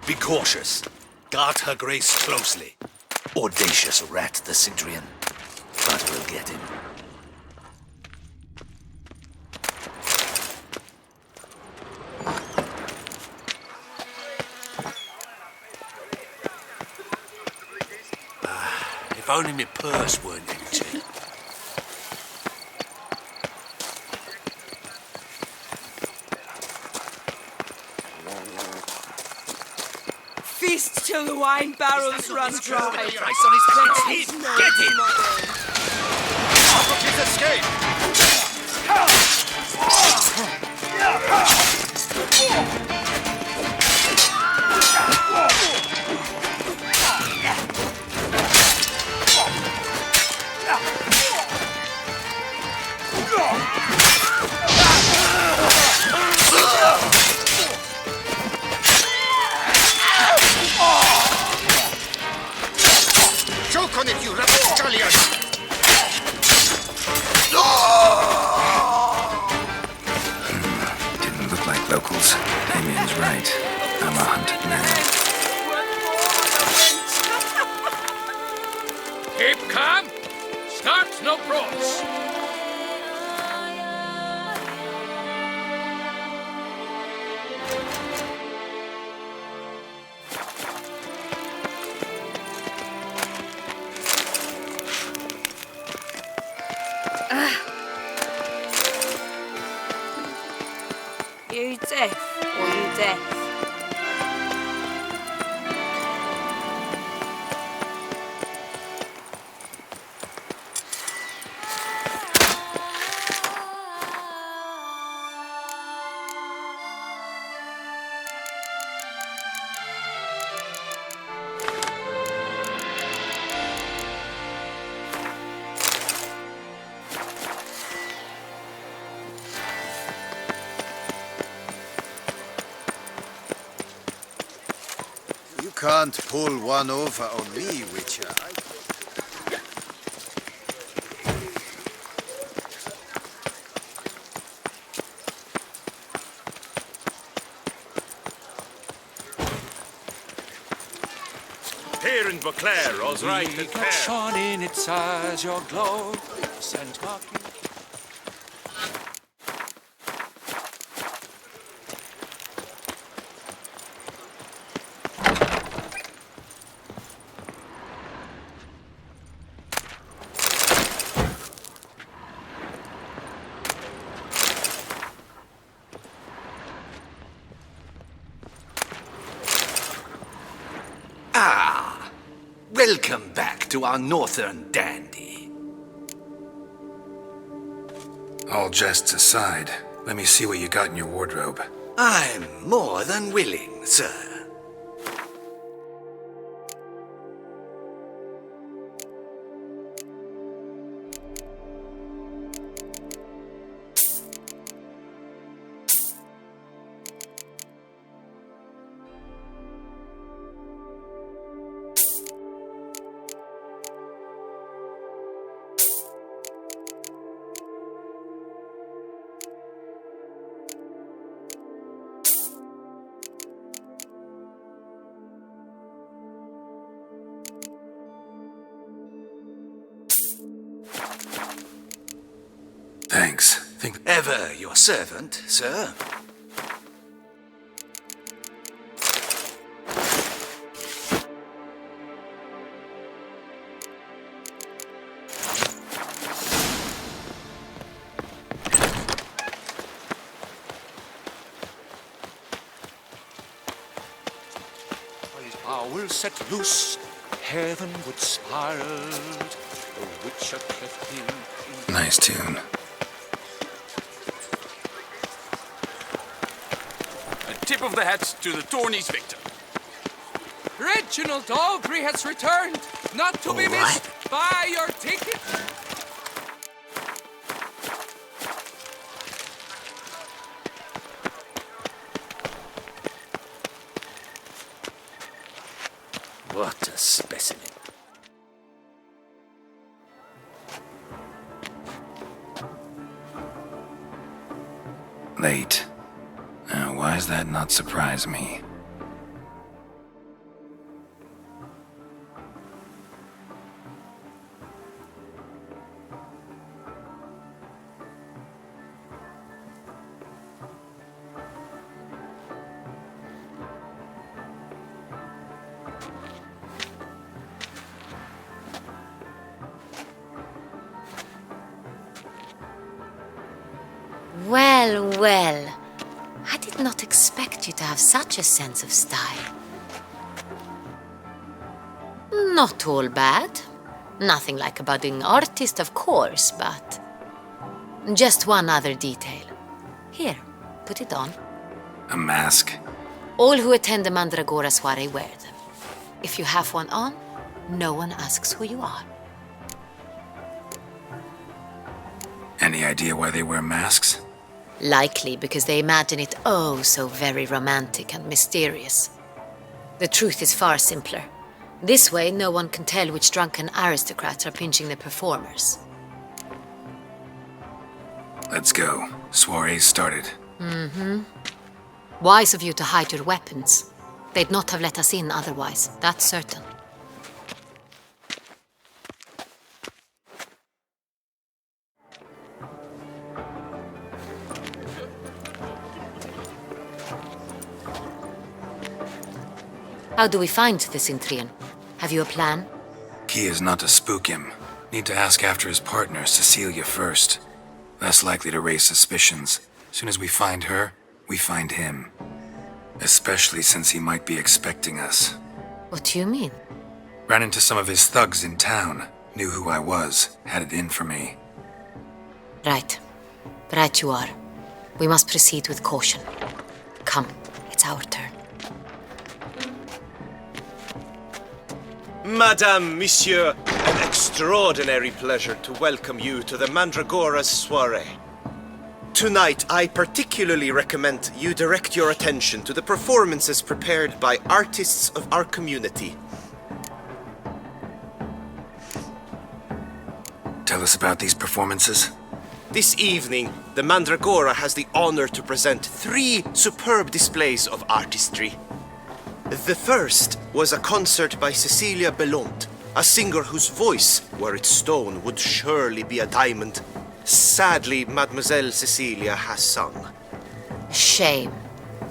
Be cautious. Guard her grace closely. Audacious rat, the Cintrian. But we'll get him. If only my purse weren't empty. Feast till the wine barrels run dry. Price on his head. Get him! His escape! Choke on it, you rapscallion! Didn't look like locals. Damien's right. I'm a hunted man. Keep calm! Start no pros! You deaf or you deaf? You can't pull one over on me, Witcher. Here in Beauclair, all's right and fair. Shone in its eyes, your glorious and mocking. Welcome back to our northern dandy. All jests aside, let me see what you got in your wardrobe. I'm more than willing, sir. Thanks. Ever your servant, sir. Power set loose, heavenward spiraled, the Witcher cleft in. Nice tune. A tip of the hat to the tourney's victor. Reginald Aubrey has returned, not to be missed. Buy your ticket. What a specimen. Late. Now, why does that not surprise me? Well, well. I did not expect you to have such a sense of style. Not all bad. Nothing like a budding artist, of course, but... Just one other detail. Here, put it on. A mask? All who attend the Mandragora soiree wear them. If you have one on, no one asks who you are. Any idea why they wear masks? Likely because they imagine it oh so very romantic and mysterious. The truth is far simpler. This way, no one can tell which drunken aristocrats are pinching the performers. Let's go. Soiree's started. Wise of you to hide your weapons. They'd not have let us in otherwise, that's certain. How do we find the Cintrian? Have you a plan? Key is not to spook him. Need to ask after his partner, Cecilia, first. Less likely to raise suspicions. Soon as we find her, we find him. Especially since he might be expecting us. What do you mean? Ran into some of his thugs in town. Knew who I was. Had it in for me. Right. Right you are. We must proceed with caution. Come, it's our turn. Madame, Monsieur, an extraordinary pleasure to welcome you to the Mandragora's soiree. Tonight, I particularly recommend you direct your attention to the performances prepared by artists of our community. Tell us about these performances. This evening, the Mandragora has the honor to present 3 superb displays of artistry. The first was a concert by Cecilia Belont, a singer whose voice, were it stone, would surely be a diamond. Sadly, Mademoiselle Cecilia has sung. Shame.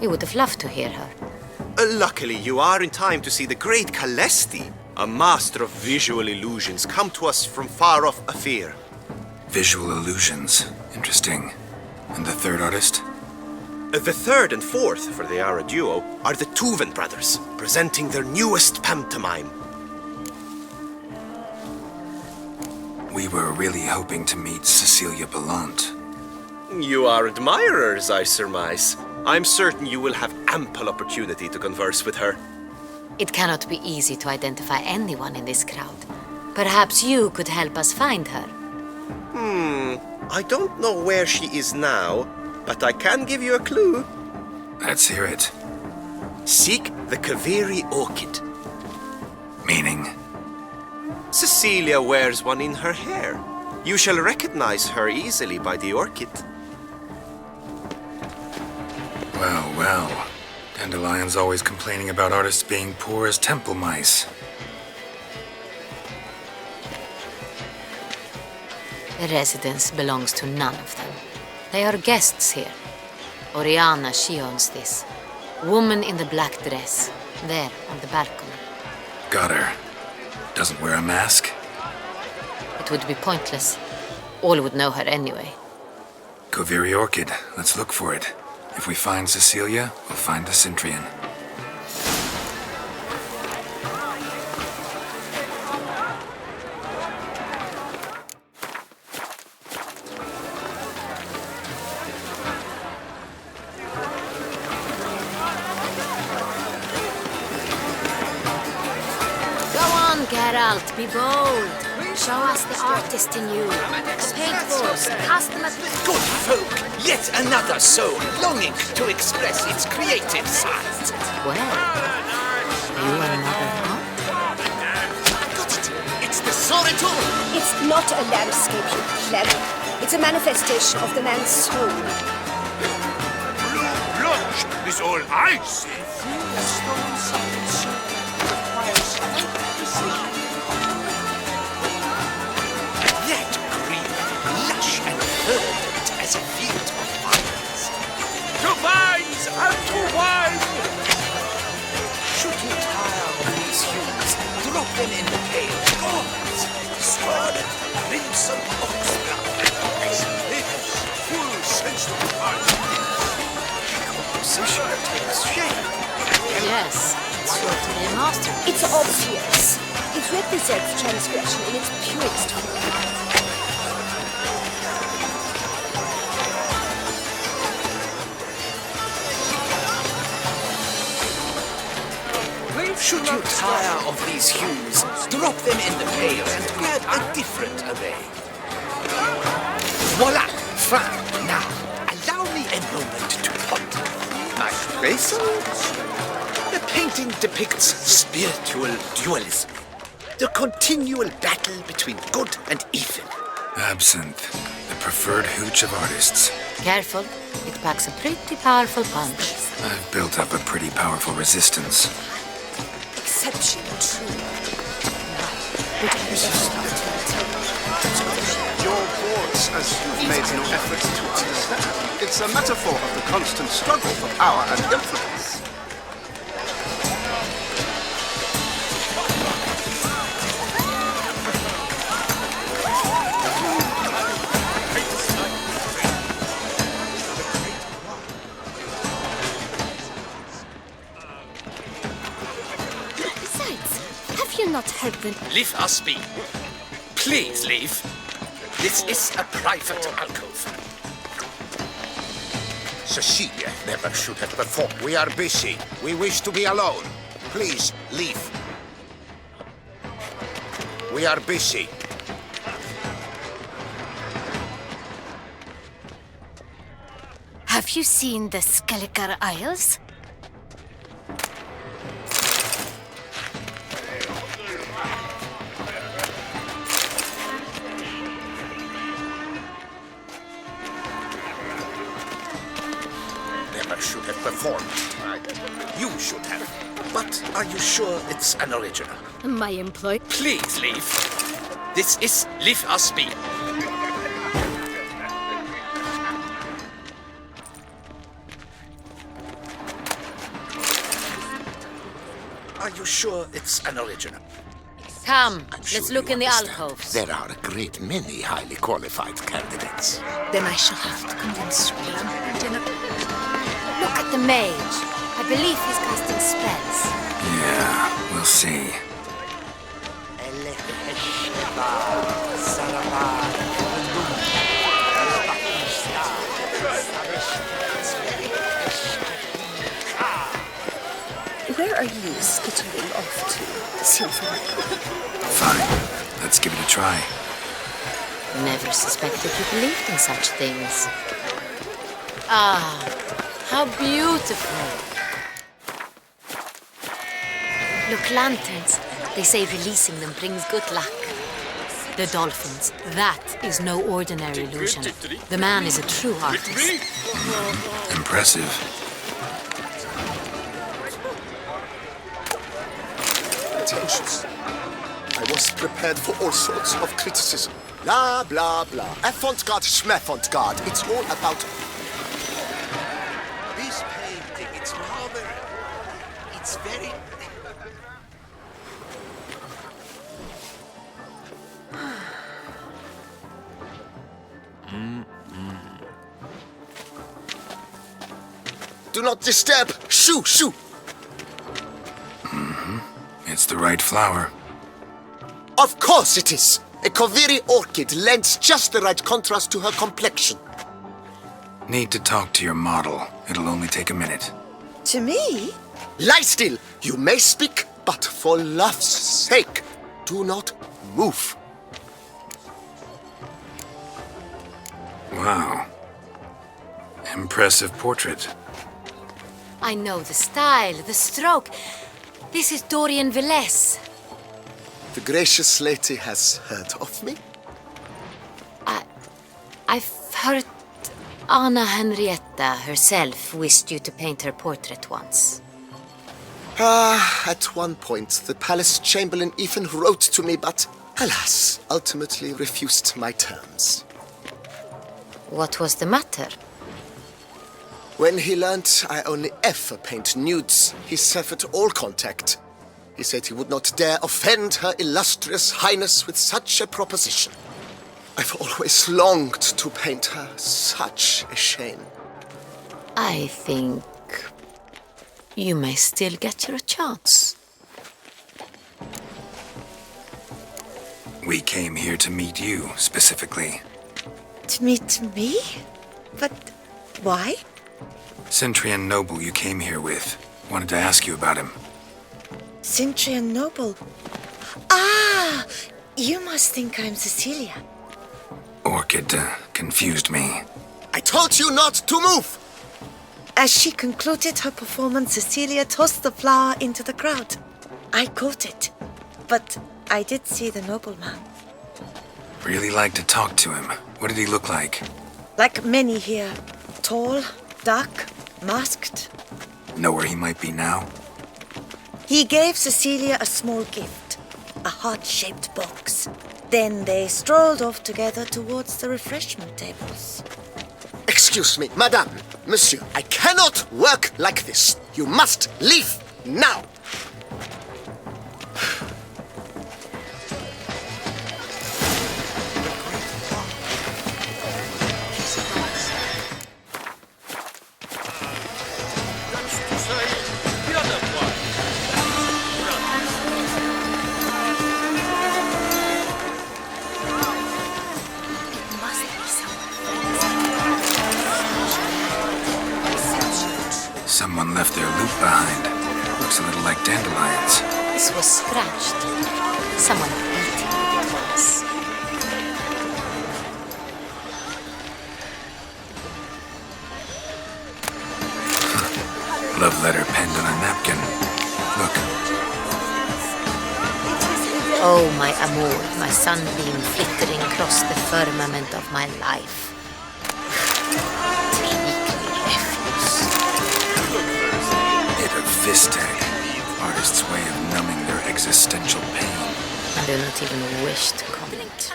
We would have loved to hear her. Luckily, you are in time to see the great Calesti, a master of visual illusions, come to us from far off Afir. Visual illusions. Interesting. And the third artist? The third and fourth, for they are a duo, are the Tuven brothers, presenting their newest pantomime. We were really hoping to meet Cecilia Belont. You are admirers, I surmise. I'm certain you will have ample opportunity to converse with her. It cannot be easy to identify anyone in this crowd. Perhaps you could help us find her. I don't know where she is now, but I can give you a clue. Let's hear it. Seek the Kaveri orchid. Meaning? Cecilia wears one in her hair. You shall recognize her easily by the orchid. Well, well. Dandelion's always complaining about artists being poor as temple mice. The residence belongs to none of them. They are guests here. Oriana, she owns this. Woman in the black dress. There, on the balcony. Got her. Doesn't wear a mask? It would be pointless. All would know her anyway. Kaveri orchid. Let's look for it. If we find Cecilia, we'll find the Cintrian. Geralt, be bold. Show us the artist in you. The paint balls, cast them at... Good folk, yet another soul longing to express its creative side. Well, you are another, huh? Got it! It's the Soritor! It's not a landscape, you clever. It's a manifestation of the man's soul. Blue blush is all I see. That green, lush and verdant as a field of vines. To vines and to wine! Should you tire of these hues, drop them in the pale gods. Scarlet crimson oxblood. Full sense of fun. Yes, it's sure to be a masterpiece. It's obvious. It represents transgression in its purest form. Should you tire of these hues, drop them in the pail and grab a different array. Voila! Fine. Now, allow me a moment to ponder. My tracer? The painting depicts spiritual dualism. The continual battle between good and evil. Absinthe, the preferred hooch of artists. Careful, it packs a pretty powerful punch. I've built up a pretty powerful resistance. Exception true. Your boards, as you've made no effort to understand, it's a metaphor of the constant struggle for power and influence. Not heard them. Leave us be. Please leave. This is a private alcove. Cecilia never should have performed. We are busy. We wish to be alone. Please, leave. We are busy. Have you seen the Skelliger Isles? Should have performed. You should have. But are you sure it's an original? My employee. Please leave. This is Leave Us Be. Are you sure it's an original? Come, let's look in the alcoves. There are a great many highly qualified candidates. Then I shall have to convince Sweden. Look at the mage. I believe he's casting spells. Yeah, we'll see. Where are you skittering off to, Silver? Fine, let's give it a try. Never suspected you believed in such things. Ah, how beautiful. Look, lanterns. They say releasing them brings good luck. The dolphins. That is no ordinary illusion. The man is a true artist. Impressive. Attention. I was prepared for all sorts of criticism. Blah, blah, blah. Avant-garde, schmavant-garde. It's all about... This painting, it's rather... It's very... Do not disturb! Shoo, shoo! It's the right flower. Of course it is! A Koviri orchid lends just the right contrast to her complexion. Need to talk to your model. It'll only take a minute. To me? Lie still! You may speak, but for love's sake, do not move. Wow. Impressive portrait. I know the style, the stroke. This is Dorian Velez. The gracious lady has heard of me? I've heard Anna Henrietta herself wished you to paint her portrait once. At one point, the palace chamberlain even wrote to me, but alas, ultimately refused my terms. What was the matter? When he learnt I only ever paint nudes, he severed all contact. He said he would not dare offend Her Illustrious Highness with such a proposition. I've always longed to paint her. Such a shame. I think You may still get your chance. We came here to meet you, specifically. To meet me? But why? Centrian noble you came here with. Wanted to ask you about him. Centrian noble. Ah! You must think I'm Cecilia. Orchid confused me. I told you not to move! As she concluded her performance, Cecilia tossed the flower into the crowd. I caught it, but I did see the nobleman. Really like to talk to him. What did he look like? Like many here. Tall, dark, masked. Know where he might be now? He gave Cecilia a small gift, a heart-shaped box. Then they strolled off together towards the refreshment tables. Excuse me, madame, monsieur, I cannot work like this. You must leave now. Someone left their loot behind. Looks a little like dandelions. This was scratched. Someone beat it once. Love letter penned on a napkin. Look. Oh, my amour, my sunbeam flickering across the firmament of my life. Vistag, artist's way of numbing their existential pain. I do not even wish to comment.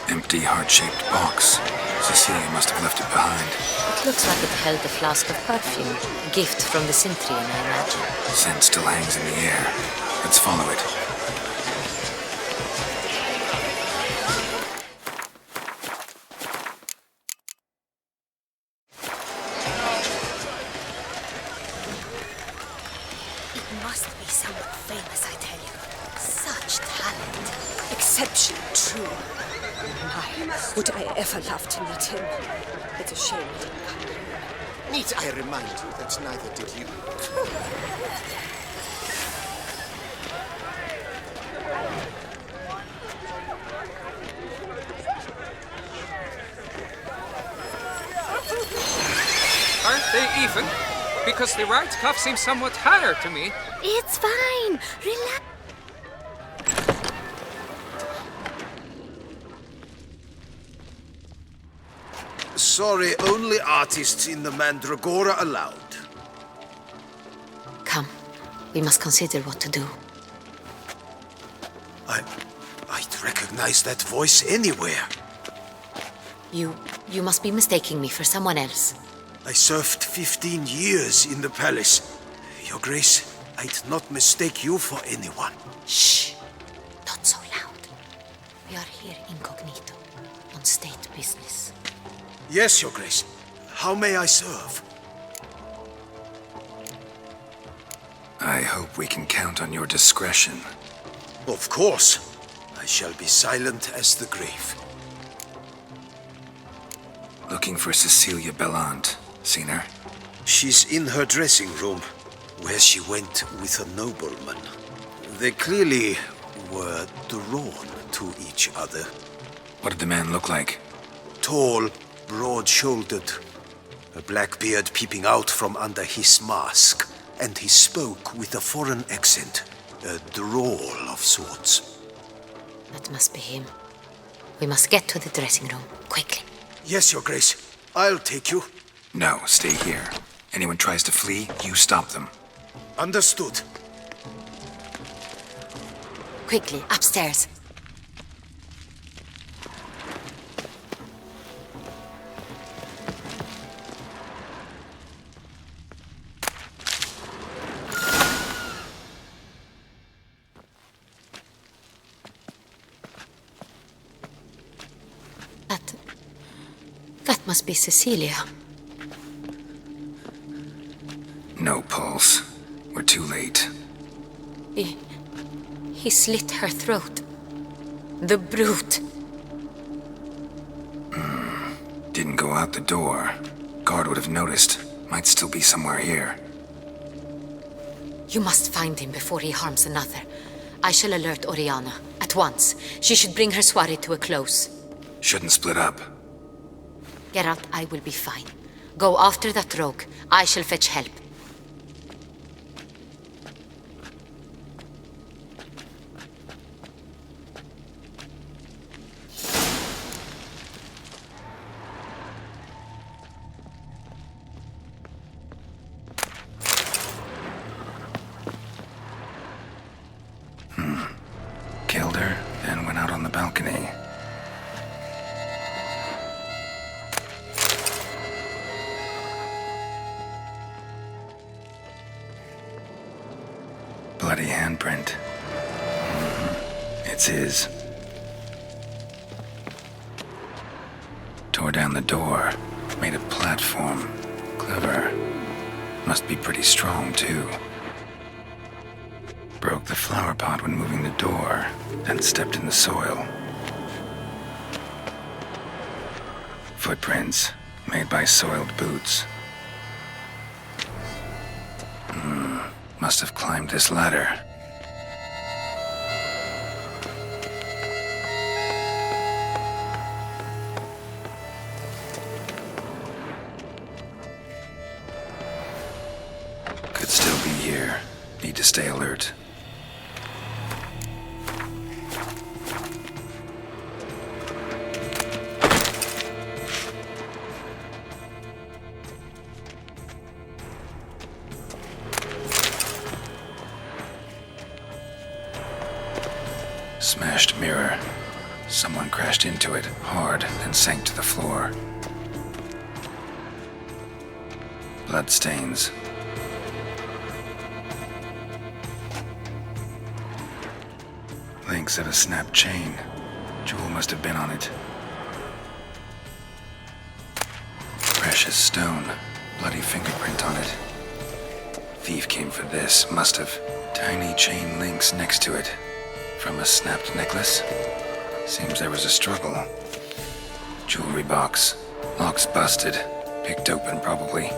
Empty heart-shaped box. Cecilia must have left it behind. It looks like it held a flask of perfume. A gift from the Centrian, I imagine. Scent still hangs in the air. Let's follow it. Must be someone famous, I tell you. Such talent. Exception true. My, would I ever love to meet him? It's a shame he didn't come. Need I remind you that neither did you? Aren't they even? Because the right cuff seems somewhat higher to me. It's fine. Relax. Sorry, only artists in the Mandragora allowed. Come. We must consider what to do. I'd recognize that voice anywhere. You must be mistaking me for someone else. I served 15 years in the palace. Your Grace, I'd not mistake you for anyone. Shh! Not so loud. We are here incognito, on state business. Yes, Your Grace. How may I serve? I hope we can count on your discretion. Of course. I shall be silent as the grave. Looking for Cecilia Bellant. Seen her? She's in her dressing room, where she went with a nobleman. They clearly were drawn to each other. What did the man look like? Tall, broad-shouldered, a black beard peeping out from under his mask, and he spoke with a foreign accent, a drawl of sorts. That must be him. We must get to the dressing room, quickly. Yes, Your Grace. I'll take you. No, stay here. Anyone tries to flee, you stop them. Understood. Quickly, upstairs. That must be Cecilia. No pulse. We're too late. He slit her throat. The brute. Didn't go out the door. Guard would have noticed. Might still be somewhere here. You must find him before he harms another. I shall alert Oriana. At once. She should bring her soirée to a close. Shouldn't split up. Geralt, I will be fine. Go after that rogue. I shall fetch help. Killed her, then went out on the balcony. Bloody handprint. It's his. Tore down the door. Made a platform. Clever. Must be pretty strong, too. Broke the flower pot when moving the door, then stepped in the soil. Footprints, made by soiled boots. Must have climbed this ladder. Could still be here. Need to stay alert. Smashed mirror. Someone crashed into it hard, then sank to the floor. Bloodstains. Links of a snapped chain. Jewel must have been on it. Precious stone. Bloody fingerprint on it. Thief came for this, must have. Tiny chain links next to it. From a snapped necklace? Seems there was a struggle. Jewelry box. Lock's busted. Picked open, probably.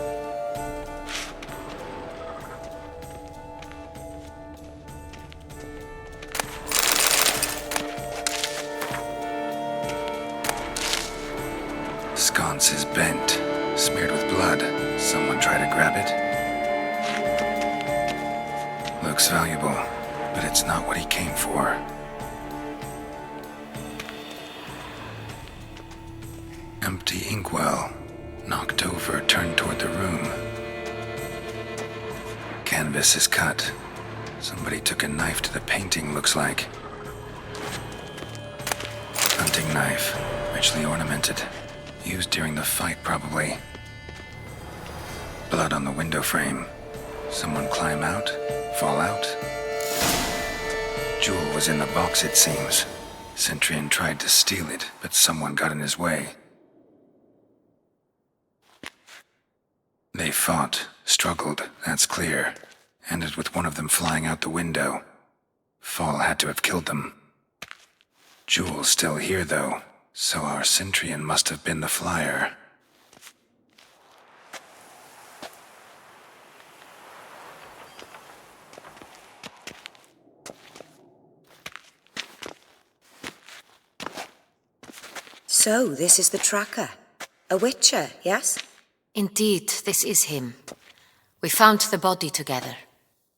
Sconce is bent. Smeared with blood. Someone tried to grab it. Looks valuable. But it's not what he came for. Empty inkwell. Knocked over, turned toward the room. Canvas is cut. Somebody took a knife to the painting, looks like. Hunting knife. Richly ornamented. Used during the fight, probably. Blood on the window frame. Someone climb out? Fall out? Jewel was in the box, it seems. Centurion tried to steal it, but someone got in his way. They fought, struggled, that's clear. Ended with one of them flying out the window. Fall had to have killed them. Jewel's still here, though, so our Centurion must have been the flyer. So, this is the tracker. A witcher, yes? Indeed, this is him. We found the body together.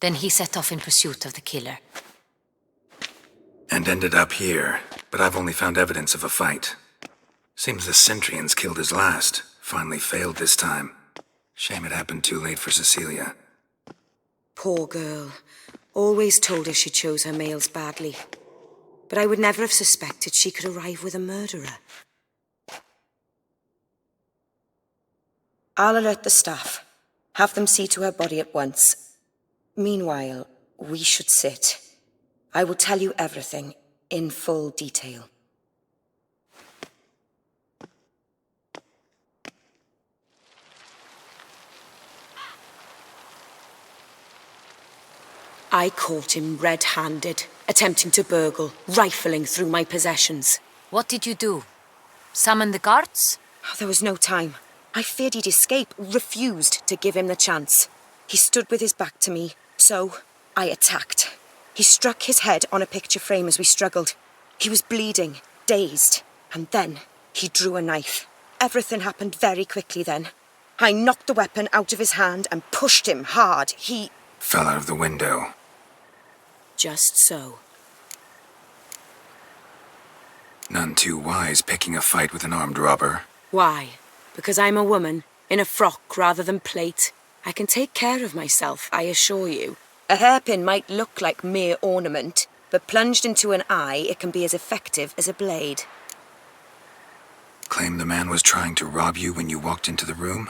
Then he set off in pursuit of the killer. And ended up here, but I've only found evidence of a fight. Seems the Centurions killed his last. Finally failed this time. Shame it happened too late for Cecilia. Poor girl. Always told her she chose her males badly. But I would never have suspected she could arrive with a murderer. I'll alert the staff. Have them see to her body at once. Meanwhile, we should sit. I will tell you everything, in full detail. I caught him red-handed, attempting to burgle, rifling through my possessions. What did you do? Summon the guards? There was no time. I feared he'd escape, refused to give him the chance. He stood with his back to me, so I attacked. He struck his head on a picture frame as we struggled. He was bleeding, dazed, and then he drew a knife. Everything happened very quickly then. I knocked the weapon out of his hand and pushed him hard. He fell out of the window. Just so. None too wise picking a fight with an armed robber. Why? Because I'm a woman, in a frock rather than plate. I can take care of myself, I assure you. A hairpin might look like mere ornament, but plunged into an eye, it can be as effective as a blade. Claim the man was trying to rob you when you walked into the room?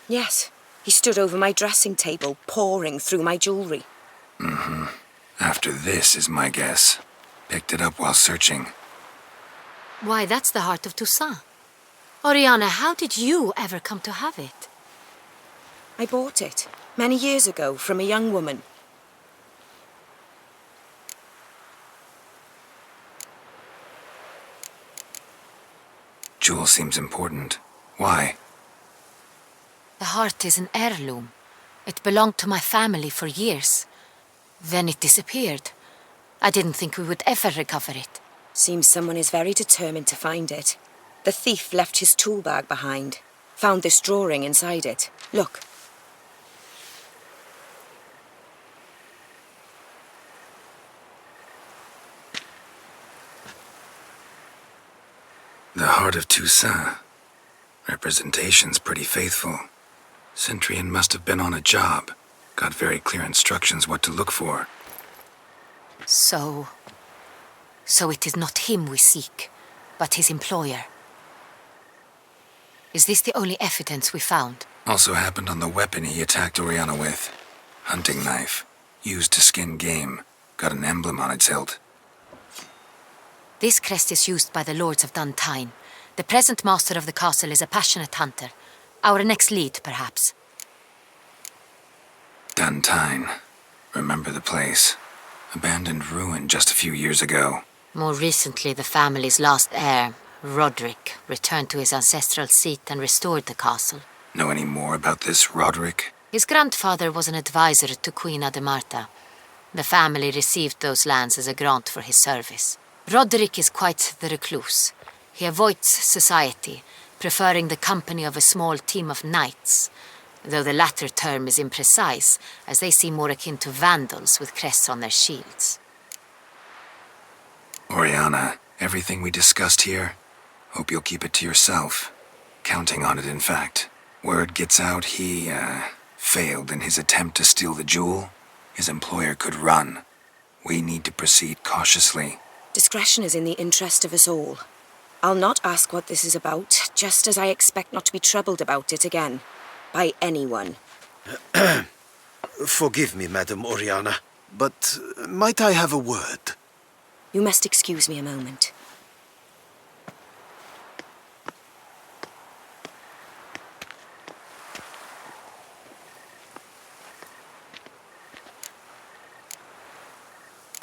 Yes. He stood over my dressing table, pouring through my jewelry. Mm-hmm. After this is my guess. Picked it up while searching. Why, that's the heart of Toussaint. Oriana, how did you ever come to have it? I bought it, many years ago, from a young woman. Jewel seems important. Why? The heart is an heirloom. It belonged to my family for years. Then it disappeared. I didn't think we would ever recover it. Seems someone is very determined to find it. The thief left his tool bag behind. Found this drawing inside it. Look. The heart of Toussaint. Representation's pretty faithful. Centurion must have been on a job. Got very clear instructions what to look for. So it is not him we seek, but his employer. Is this the only evidence we found? Also happened on the weapon he attacked Oriana with. Hunting knife. Used to skin game. Got an emblem on its hilt. This crest is used by the Lords of Duntine. The present master of the castle is a passionate hunter. Our next lead, perhaps. Duntine. Remember the place. Abandoned ruin just a few years ago. More recently, the family's last heir, Roderick, returned to his ancestral seat and restored the castle. Know any more about this Roderick? His grandfather was an advisor to Queen Ademarta. The family received those lands as a grant for his service. Roderick is quite the recluse. He avoids society, preferring the company of a small team of knights, though the latter term is imprecise, as they seem more akin to vandals with crests on their shields. Oriana, everything we discussed here, hope you'll keep it to yourself. Counting on it, in fact. Word gets out he, failed in his attempt to steal the jewel. His employer could run. We need to proceed cautiously. Discretion is in the interest of us all. I'll not ask what this is about, just as I expect not to be troubled about it again. By anyone. Forgive me, Madam Oriana, but might I have a word? You must excuse me a moment.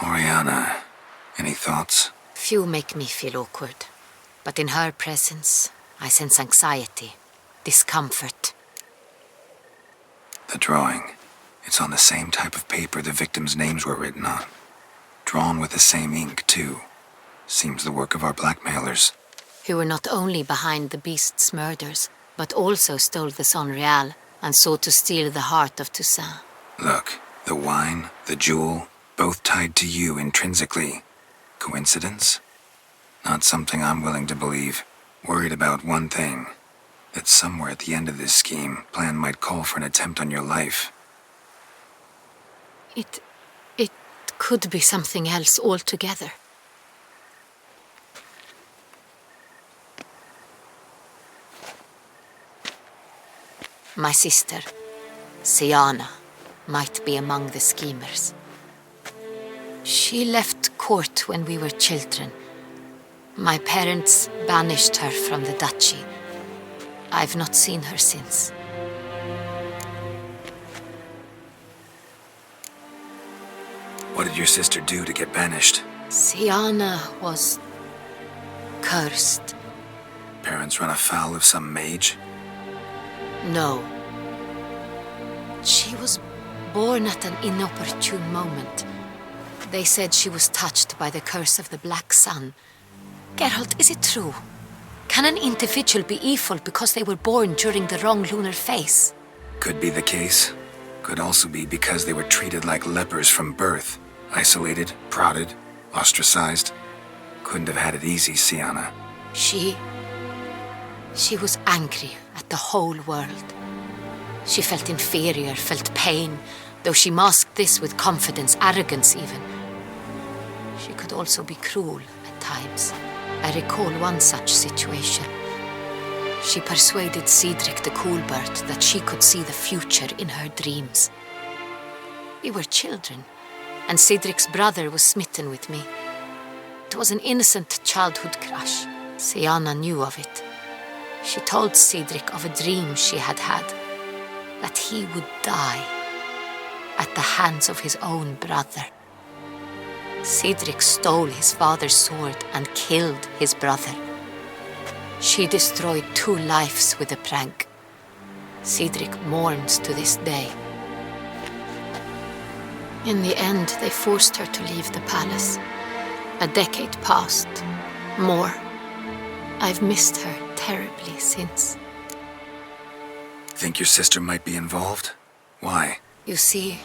Oriana, any thoughts? Few make me feel awkward, but in her presence, I sense anxiety, discomfort. The drawing. It's on the same type of paper the victims' names were written on. Drawn with the same ink, too. Seems the work of our blackmailers. Who were not only behind the beast's murders, but also stole the Son Real and sought to steal the heart of Toussaint. Look, the wine, the jewel, both tied to you intrinsically. Coincidence? Not something I'm willing to believe. Worried about one thing. That somewhere at the end of this scheme, plan might call for an attempt on your life. It could be something else altogether. My sister, Siana, might be among the schemers. She left court when we were children. My parents banished her from the duchy. I've not seen her since. What did your sister do to get banished? Siana was cursed. Parents run afoul of some mage? No. She was born at an inopportune moment. They said she was touched by the curse of the Black Sun. Geralt, is it true? Can an individual be evil because they were born during the wrong lunar phase? Could be the case. Could also be because they were treated like lepers from birth. Isolated, prodded, ostracized. Couldn't have had it easy, Siana. She was angry at the whole world. She felt inferior, felt pain, though she masked this with confidence, arrogance even. She could also be cruel at times. I recall one such situation. She persuaded Cedric the Coolbird that she could see the future in her dreams. We were children, and Cedric's brother was smitten with me. It was an innocent childhood crush. Siana knew of it. She told Cedric of a dream she had had, that he would die at the hands of his own brother. Cedric stole his father's sword and killed his brother. She destroyed 2 lives with a prank. Cedric mourns to this day. In the end, they forced her to leave the palace. A decade passed. More. I've missed her terribly since. Think your sister might be involved? Why? You see,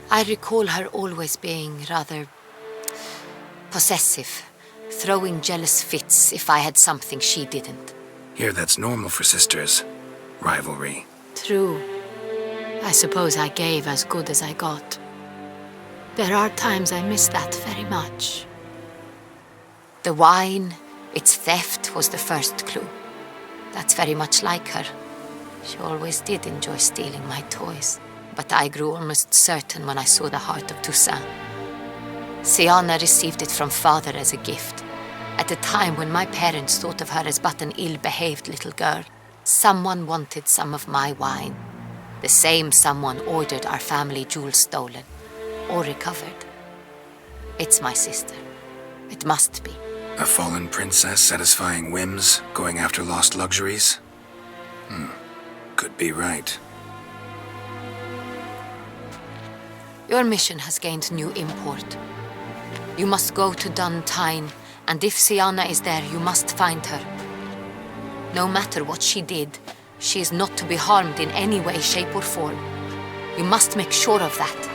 I recall her always being rather possessive, throwing jealous fits if I had something she didn't. Here, that's normal for sisters. Rivalry. True. I suppose I gave as good as I got. There are times I miss that very much. The wine, its theft, was the first clue. That's very much like her. She always did enjoy stealing my toys, but I grew almost certain when I saw the heart of Toussaint. Siana received it from father as a gift. At a time when my parents thought of her as but an ill-behaved little girl, someone wanted some of my wine. The same someone ordered our family jewels stolen, or recovered. It's my sister. It must be. A fallen princess satisfying whims, going after lost luxuries? Could be right. Your mission has gained new import. You must go to Dun Tyne, and if Siana is there, you must find her. No matter what she did, she is not to be harmed in any way, shape, or form. You must make sure of that.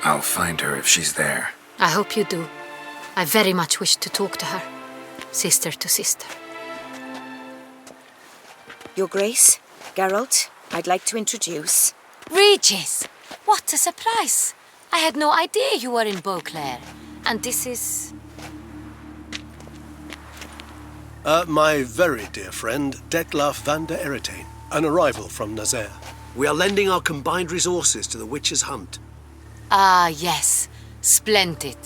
I'll find her if she's there. I hope you do. I very much wish to talk to her. Sister to sister. Your Grace, Geralt, I'd like to introduce... Regis! What a surprise! I had no idea you were in Beauclair. And this is... My very dear friend, Detlaf van der Eretain, an arrival from Nazaire. We are lending our combined resources to the Witch's Hunt. Ah, yes. Splendid.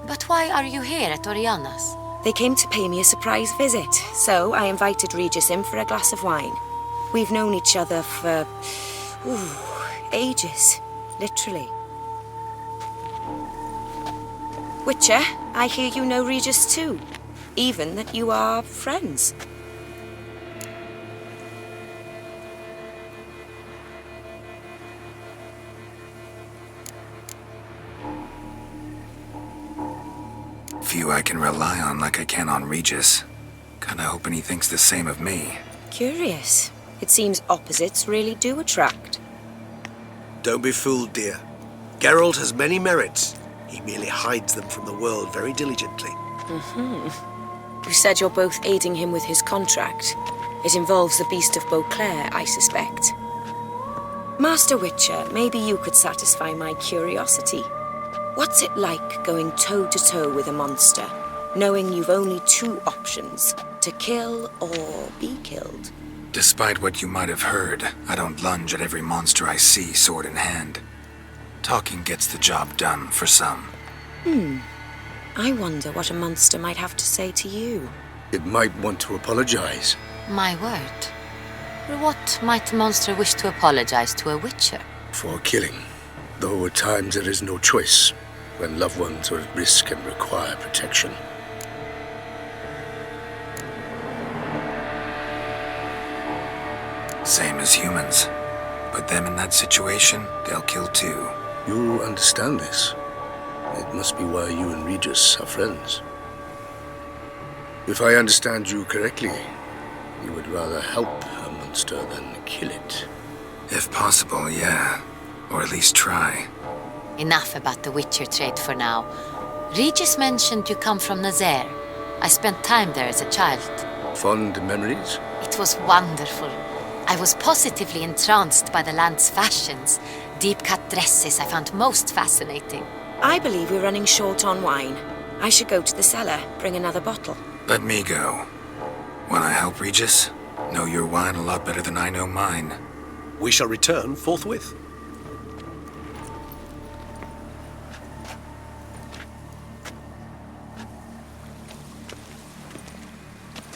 But why are you here at Oriana's? They came to pay me a surprise visit, so I invited Regis in for a glass of wine. We've known each other for... ages, literally. Witcher, I hear you know Regis too. Even that you are friends. Few I can rely on like I can on Regis. Kinda hoping he thinks the same of me. Curious. It seems opposites really do attract. Don't be fooled, dear. Geralt has many merits. He merely hides them from the world very diligently. You said you're both aiding him with his contract. It involves the Beast of Beauclair, I suspect. Master Witcher, maybe you could satisfy my curiosity. What's it like going toe-to-toe with a monster, knowing you've only 2 options, to kill or be killed? Despite what you might have heard, I don't lunge at every monster I see sword in hand. Talking gets the job done for some. I wonder what a monster might have to say to you. It might want to apologize. My word. For what might the monster wish to apologize to a witcher? For killing. Though at times there is no choice, when loved ones are at risk and require protection. Same as humans. Put them in that situation, they'll kill too. You understand this. It must be why you and Regis are friends. If I understand you correctly, you would rather help a monster than kill it. If possible, yeah. Or at least try. Enough about the witcher trade for now. Regis mentioned you come from Nazaire. I spent time there as a child. Fond memories? It was wonderful. I was positively entranced by the land's fashions. Deep-cut dresses I found most fascinating. I believe we're running short on wine. I should go to the cellar, bring another bottle. Let me go. Wanna help, Regis? Know your wine a lot better than I know mine. We shall return forthwith.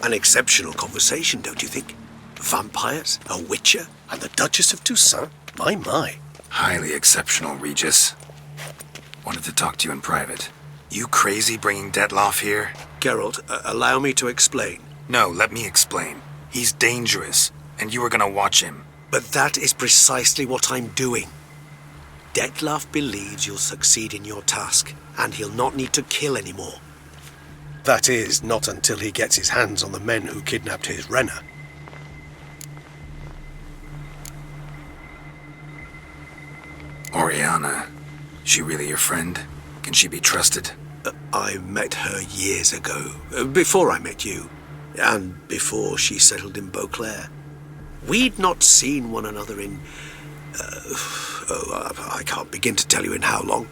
An exceptional conversation, don't you think? Vampires, a witcher, and the Duchess of Toussaint? My. Highly exceptional, Regis. Wanted to talk to you in private. You crazy bringing Detloff here? Geralt, allow me to explain. No, let me explain. He's dangerous, and you were gonna watch him. But that is precisely what I'm doing. Detloff believes you'll succeed in your task, and he'll not need to kill anymore. That is, not until he gets his hands on the men who kidnapped his Renna. Oriana. She really your friend? Can she be trusted? I met her years ago, before I met you, and before she settled in Beauclair. We'd not seen one another in... I can't begin to tell you in how long.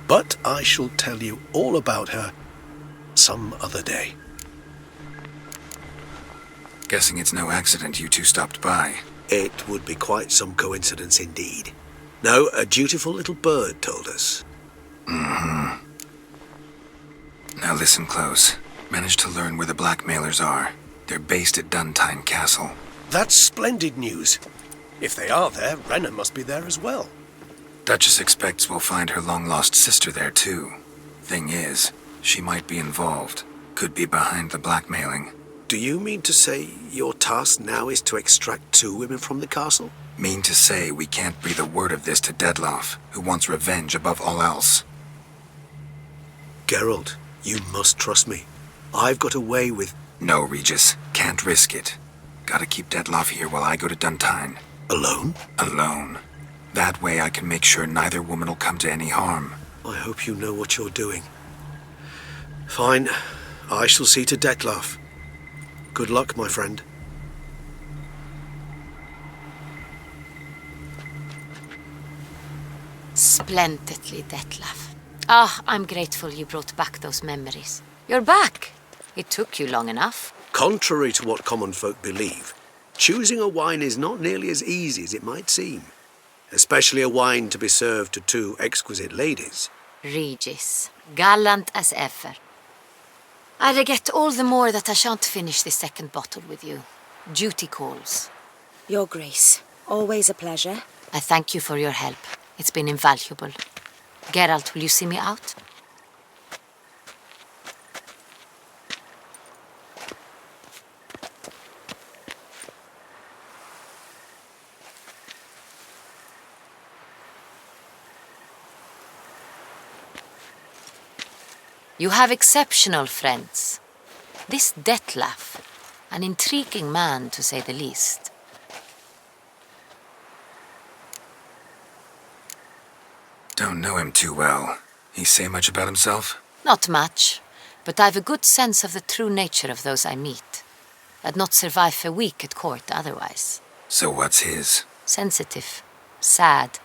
But I shall tell you all about her some other day. Guessing it's no accident you two stopped by. It would be quite some coincidence indeed. No, a dutiful little bird told us. Mm-hmm. Now listen close. Managed to learn where the blackmailers are. They're based at Duntine Castle. That's splendid news. If they are there, Renna must be there as well. Duchess expects we'll find her long-lost sister there too. Thing is, she might be involved. Could be behind the blackmailing. Do you mean to say your task now is to extract 2 women from the castle? Mean to say we can't breathe a word of this to Detloff, who wants revenge above all else. Geralt, you must trust me. I've got a way with... No, Regis. Can't risk it. Gotta keep Detloff here while I go to Duntine. Alone? Alone. That way I can make sure neither woman will come to any harm. I hope you know what you're doing. Fine. I shall see to Detloff. Good luck, my friend. Splendidly, Detlaff. I'm grateful you brought back those memories. You're back. It took you long enough. Contrary to what common folk believe, choosing a wine is not nearly as easy as it might seem. Especially a wine to be served to 2 exquisite ladies. Regis, gallant as ever. I regret all the more that I shan't finish this second bottle with you. Duty calls. Your Grace, always a pleasure. I thank you for your help. It's been invaluable. Geralt, will you see me out? You have exceptional friends. This Detlaff, an intriguing man to say the least. Don't know him too well. He say much about himself? Not much, but I've a good sense of the true nature of those I meet. I'd not survive a week at court otherwise. So what's his? Sensitive, sad.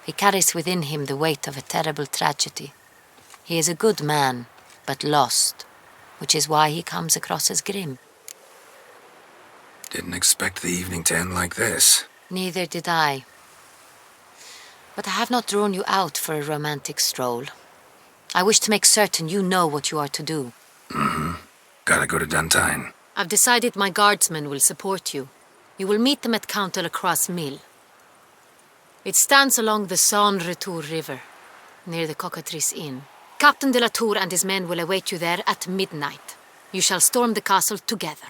He carries within him the weight of a terrible tragedy. He is a good man, but lost, which is why he comes across as grim. Didn't expect the evening to end like this. Neither did I. But I have not drawn you out for a romantic stroll. I wish to make certain you know what you are to do. Mm-hmm. Gotta go to Duntine. I've decided my guardsmen will support you. You will meet them at Count de la Croix Mill. It stands along the Saône-Retour River, near the Cockatrice Inn. Captain de la Tour and his men will await you there at midnight. You shall storm the castle together.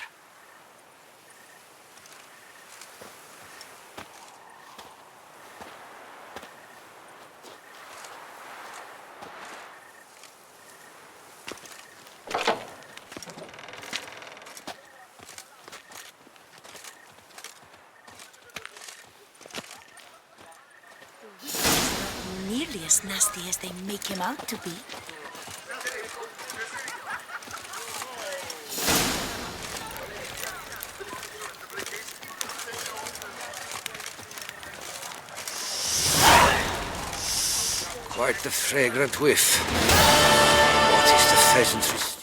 Nearly as nasty as they make him out to be. Quite the fragrant whiff. What is the pheasantry?